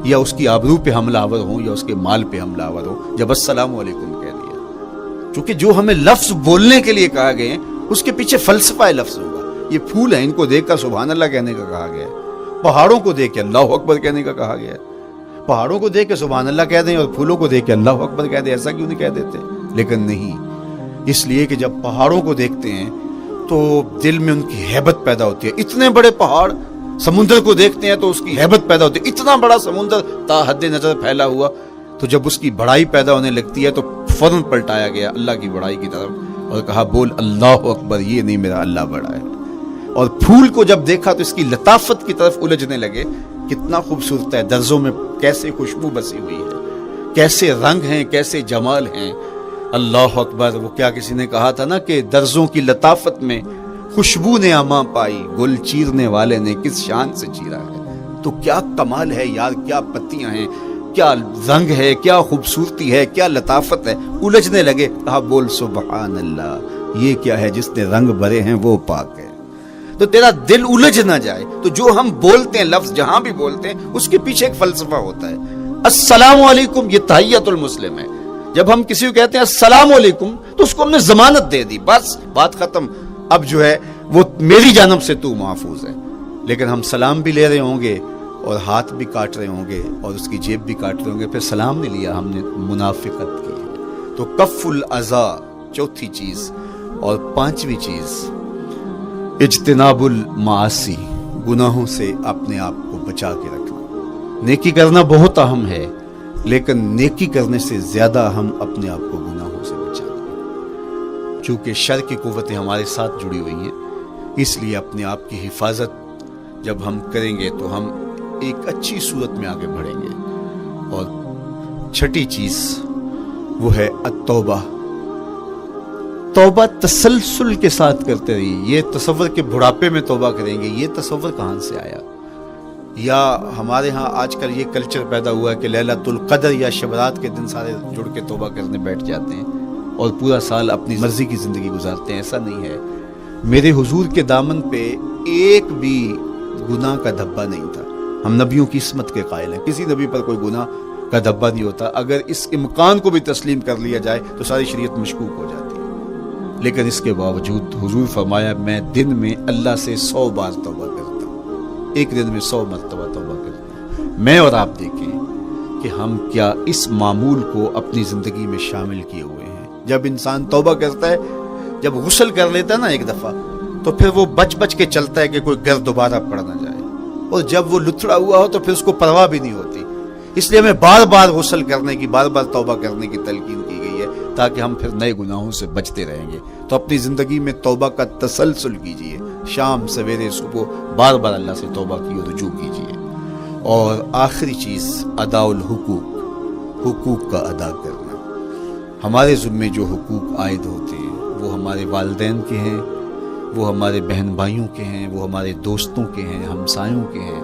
یا اس کی آبرو پہ حملہ آور ہوں یا اس کے مال پہ حملہ آور ہوں جب السلام علیکم کہہ دیا۔ چونکہ جو ہمیں لفظ بولنے کے لیے کہا گئے اس کے پیچھے فلسفہ لفظ ہوگا۔ یہ پھول ہیں، ان کو دیکھ کر سبحان اللہ کہنے کا کہا گیا ہے، پہاڑوں کو دیکھ کے اللہ اکبر کہنے کا کہا گیا ہے۔ پہاڑوں کو دیکھ کے سبحان اللہ کہہ دیں اور پھولوں کو دیکھ کے اللہ اکبر کہہ دیں، ایسا کیوں نہیں کہہ دیتے؟ لیکن نہیں، اس لیے کہ جب پہاڑوں کو دیکھتے ہیں تو دل میں ان کی ہیبت پیدا ہوتی ہے۔ اتنے بڑے پہاڑ، سمندر کو دیکھتے ہیں تو اس کی ہیبت پیدا ہوتی ہے، اتنا بڑا سمندر تا حد نظر پھیلا ہوا، تو جب اس کی بڑائی پیدا ہونے لگتی ہے تو فوراً پلٹایا گیا اللہ کی بڑائی کی طرف اور کہا بول اللہ اکبر، یہ نہیں میرا اللہ بڑا ہے۔ اور پھول کو جب دیکھا تو اس کی لطافت کی طرف الجھنے لگے، کتنا خوبصورت ہے، درزوں میں کیسے خوشبو بسی ہوئی ہے، کیسے رنگ ہیں، کیسے جمال ہیں، اللہ اکبر۔ وہ کیا کسی نے کہا تھا نا کہ درزوں کی لطافت میں خوشبو نے اماں پائی، گل چیرنے والے نے کس شان سے چیرا ہے۔ تو کیا کمال ہے یار، کیا پتیاں ہیں، کیا رنگ ہے، کیا خوبصورتی ہے، کیا لطافت ہے۔ الجھنے لگے، کہا بول سبحان اللہ، یہ کیا ہے جس نے رنگ بھرے ہیں وہ پاک ہے۔ تو تیرا دل الجھ نہ جائے تو جو ہم بولتے ہیں، لفظ جہاں بھی بولتے ہیں اس کے پیچھے ایک فلسفہ ہوتا ہے۔ السلام علیکم یہ تحیت المسلم ہے۔ جب ہم کسی کو کہتے ہیں السلام علیکم تو اس کو ہم نے ضمانت دے دی، بس بات ختم، اب جو ہے وہ میری جانب سے تو محفوظ ہے۔ لیکن ہم سلام بھی لے رہے ہوں گے اور ہاتھ بھی کاٹ رہے ہوں گے اور اس کی جیب بھی کاٹ رہے ہوں گے، پھر سلام نہیں لیا، ہم نے منافقت کی ہے۔ تو کف الاذی چوتھی چیز، اور پانچویں چیز اجتناب المعاصی، گناہوں سے اپنے آپ کو بچا کے رکھنا۔ نیکی کرنا بہت اہم ہے، لیکن نیکی کرنے سے زیادہ ہم اپنے آپ کو گناہوں سے بچانا۔ چونکہ شر کی قوتیں ہمارے ساتھ جڑی ہوئی ہیں، اس لیے اپنے آپ کی حفاظت جب ہم کریں گے تو ہم ایک اچھی صورت میں آگے بڑھیں گے۔ اور چھٹی چیز وہ ہے التوبہ، توبہ تسلسل کے ساتھ کرتے رہیے۔ یہ تصور کہ بڑھاپے میں توبہ کریں گے، یہ تصور کہاں سے آیا؟ یا ہمارے ہاں آج کل یہ کلچر پیدا ہوا ہے کہ لیلۃ القدر یا شبرات کے دن سارے جڑ کے توبہ کرنے بیٹھ جاتے ہیں اور پورا سال اپنی مرضی کی زندگی گزارتے ہیں۔ ایسا نہیں ہے۔ میرے حضور کے دامن پہ ایک بھی گناہ کا دھبا نہیں تھا۔ ہم نبیوں کی عصمت کے قائل ہیں، کسی نبی پر کوئی گناہ کا دھبا نہیں ہوتا۔ اگر اس امکان کو بھی تسلیم کر لیا جائے تو ساری شریعت مشکوک ہو جاتی ہے۔ لیکن اس کے باوجود حضور فرمایا میں دن میں اللہ سے 100 بار توبہ کرتا ہوں، ایک دن میں 100 مرتبہ توبہ کرتا ہوں۔ میں اور آپ دیکھیں کہ ہم کیا اس معمول کو اپنی زندگی میں شامل کیے ہوئے ہیں۔ جب انسان توبہ کرتا ہے، جب غسل کر لیتا ہے نا ایک دفعہ، تو پھر وہ بچ بچ کے چلتا ہے کہ کوئی گرد دوبارہ پڑ نہ جائے، اور جب وہ لتھڑا ہوا ہو تو پھر اس کو پرواہ بھی نہیں ہوتی۔ اس لیے ہمیں بار بار غسل کرنے کی، بار بار توبہ کرنے کی تلقین کی گئی ہے تاکہ ہم پھر نئے گناہوں سے بچتے رہیں گے۔ تو اپنی زندگی میں توبہ کا تسلسل کیجئے، شام سویرے صبح بار بار اللہ سے توبہ کی اور رجوع کیجئے۔ اور آخری چیز ادا الحقوق، حقوق کا ادا کرنا۔ ہمارے ذمے جو حقوق عائد ہوتے ہیں وہ ہمارے والدین کے ہیں، وہ ہمارے بہن بھائیوں کے ہیں، وہ ہمارے دوستوں کے ہیں، ہمسایوں کے ہیں،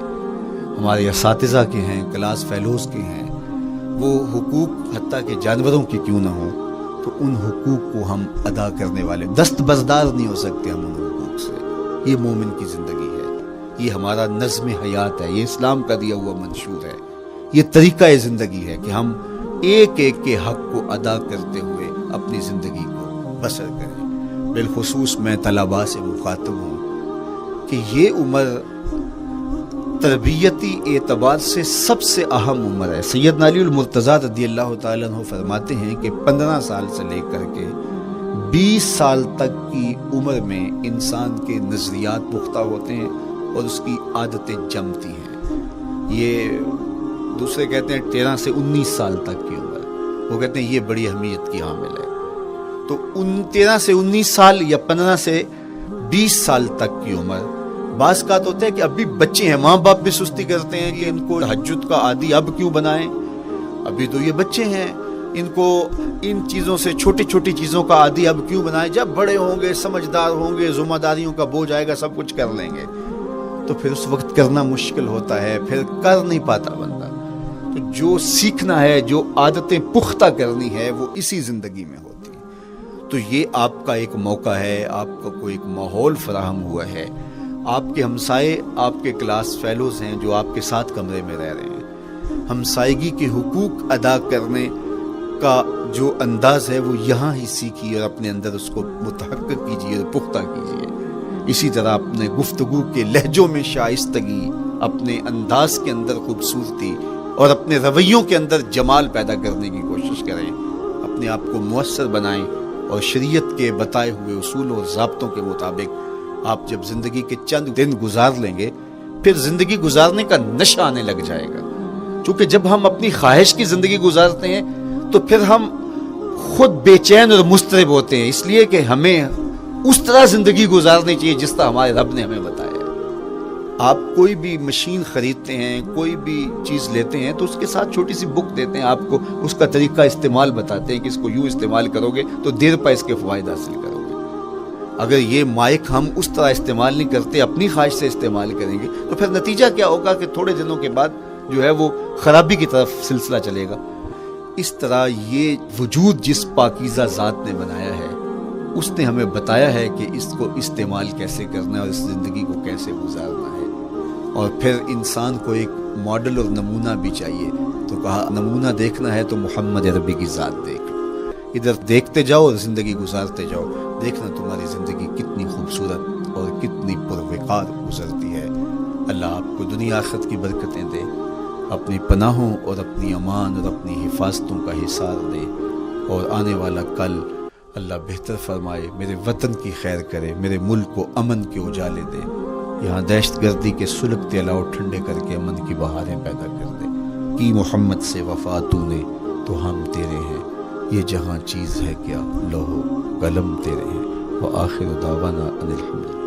ہمارے اساتذہ کے ہیں، کلاس فیلوز کے ہیں۔ وہ حقوق حتیٰ کہ جانوروں کے کیوں نہ ہوں، تو ان حقوق کو ہم ادا کرنے والے دستبردار نہیں ہو سکتے ہم ان حقوق سے۔ یہ مومن کی زندگی ہے، یہ ہمارا نظم حیات ہے، یہ اسلام کا دیا ہوا منشور ہے، یہ طریقہ زندگی ہے کہ ہم ایک ایک کے حق کو ادا کرتے ہوئے اپنی زندگی کو بسر کریں۔ بالخصوص میں طلباء سے مخاطب ہوں کہ یہ عمر تربیتی اعتبار سے سب سے اہم عمر ہے۔ سیدنا علی المرتضیٰ رضی اللہ تعالیٰ عنہ فرماتے ہیں کہ 15 سال سے لے کر کے 20 سال تک کی عمر میں انسان کے نظریات پختہ ہوتے ہیں اور اس کی عادتیں جمتی ہیں۔ یہ دوسرے کہتے ہیں 13 سے 19 سال تک کی عمر، وہ کہتے ہیں یہ بڑی اہمیت کی حامل ہے۔ تو 13 سے 19 سال یا 15 سے 20 سال تک کی عمر، بعض کا تو ہوتا ہے کہ اب بھی بچے ہیں، ماں باپ بھی سستی کرتے ہیں کہ ان کو تہجد کا عادی اب کیوں بنائیں، ابھی تو یہ بچے ہیں، ان کو ان چیزوں سے، چھوٹی چھوٹی چیزوں کا عادی اب کیوں بنائیں، جب بڑے ہوں گے، سمجھدار ہوں گے، ذمہ داریوں کا بوجھ آئے گا، سب کچھ کر لیں گے۔ تو پھر اس وقت کرنا مشکل ہوتا ہے، پھر کر نہیں پاتا بندہ۔ تو جو سیکھنا ہے، جو عادتیں پختہ کرنی ہے، وہ اسی زندگی میں ہوتی ہیں۔ تو یہ آپ کا ایک موقع ہے، آپ کو ایک ماحول فراہم ہوا ہے۔ آپ کے ہمسائے آپ کے کلاس فیلوز ہیں جو آپ کے ساتھ کمرے میں رہ رہے ہیں۔ ہمسائیگی کے حقوق ادا کرنے کا جو انداز ہے وہ یہاں ہی سیکھیے اور اپنے اندر اس کو متحقق کیجیے اور پختہ کیجیے۔ اسی طرح اپنے گفتگو کے لہجوں میں شائستگی، اپنے انداز کے اندر خوبصورتی اور اپنے رویوں کے اندر جمال پیدا کرنے کی کوشش کریں۔ اپنے آپ کو مؤثر بنائیں اور شریعت کے بتائے ہوئے اصول اور ضابطوں کے مطابق آپ جب زندگی کے چند دن گزار لیں گے، پھر زندگی گزارنے کا نشہ آنے لگ جائے گا۔ چونکہ جب ہم اپنی خواہش کی زندگی گزارتے ہیں تو پھر ہم خود بے چین اور مضطرب ہوتے ہیں، اس لیے کہ ہمیں اس طرح زندگی گزارنی چاہیے جس طرح ہمارے رب نے ہمیں بتایا ہے۔ آپ کوئی بھی مشین خریدتے ہیں، کوئی بھی چیز لیتے ہیں تو اس کے ساتھ چھوٹی سی بک دیتے ہیں، آپ کو اس کا طریقہ استعمال بتاتے ہیں کہ اس کو یوں استعمال کرو گے تو دیر پا اس کے فوائد حاصل کرو گے۔ اگر یہ مائک ہم اس طرح استعمال نہیں کرتے، اپنی خواہش سے استعمال کریں گے تو پھر نتیجہ کیا ہوگا کہ تھوڑے دنوں کے بعد جو ہے وہ خرابی کی طرف سلسلہ چلے گا۔ اس طرح یہ وجود جس پاکیزہ ذات نے بنایا ہے، اس نے ہمیں بتایا ہے کہ اس کو استعمال کیسے کرنا ہے اور اس زندگی کو کیسے گزارنا ہے۔ اور پھر انسان کو ایک ماڈل اور نمونہ بھی چاہیے، تو کہا نمونہ دیکھنا ہے تو محمد عربی کی ذات دیکھ لو، ادھر دیکھتے جاؤ اور زندگی گزارتے جاؤ، دیکھنا تمہاری زندگی کتنی خوبصورت اور کتنی پروقار گزرتی ہے۔ اللہ آپ کو دنیا آخرت کی برکتیں دے، اپنی پناہوں اور اپنی امان اور اپنی حفاظتوں کا حصار دے، اور آنے والا کل اللہ بہتر فرمائے، میرے وطن کی خیر کرے، میرے ملک کو امن کے اجالے دے، یہاں دہشت گردی کے سلگتے علاؤ ٹھنڈے کر کے امن کی بہاریں پیدا کر دے۔ کی محمد سے وفا تو نے تو ہم تیرے ہیں، یہ جہاں چیز ہے کیا لوح قلم تیرے ہیں۔ وآخر دعوانا ان الحمد للہ۔